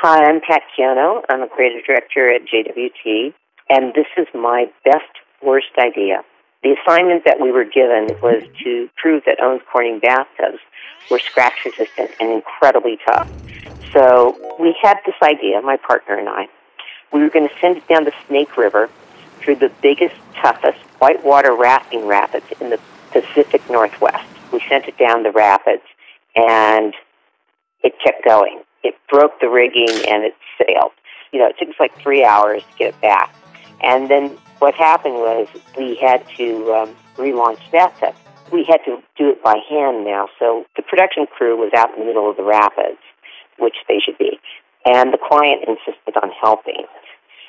Hi, I'm Pat Chiono. I'm a creative director at JWT, and this is my best, worst idea. The assignment that we were given was to prove that Owens Corning bathtubs were scratch-resistant and incredibly tough. So we had this idea, my partner and I. We were going to send it down the Snake River through the biggest, toughest whitewater rafting rapids in the Pacific Northwest. We sent it down the rapids, and it kept going. It broke the rigging, and it sailed. It took us like 3 hours to get it back. And then what happened was we had to relaunch the bathtub. We had to do it by hand now, so the production crew was out in the middle of the rapids, which they should be, and the client insisted on helping.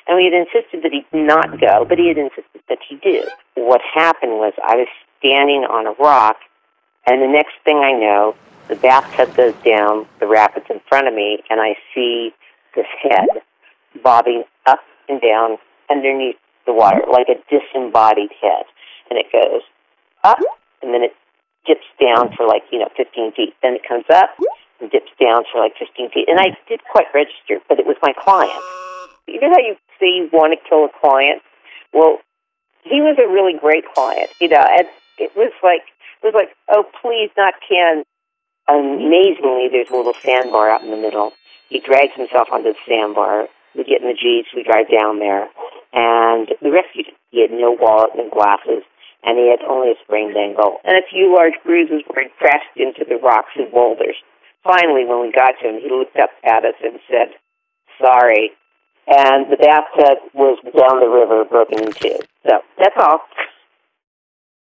And we had insisted that he not go, but he had insisted that he do. What happened was I was standing on a rock, and the next thing I know, the bathtub goes down the rapids in front of me, and I see this head bobbing up and down underneath the water, like a disembodied head. And it goes up, and then it dips down for 15 feet. Then it comes up and dips down for 15 feet. And I did quite register, but it was my client. You know how you say you want to kill a client? Well, he was a really great client. And it was like, oh, please, not Ken. Amazingly, there's a little sandbar out in the middle. He drags himself onto the sandbar. We get in the Jeeps, we drive down there, and we rescued him. He had no wallet, no glasses, and he had only a sprained ankle and a few large bruises where he crashed into the rocks and boulders. Finally, when we got to him, he looked up at us and said, sorry. And the bathtub was down the river, broken in two. So that's all.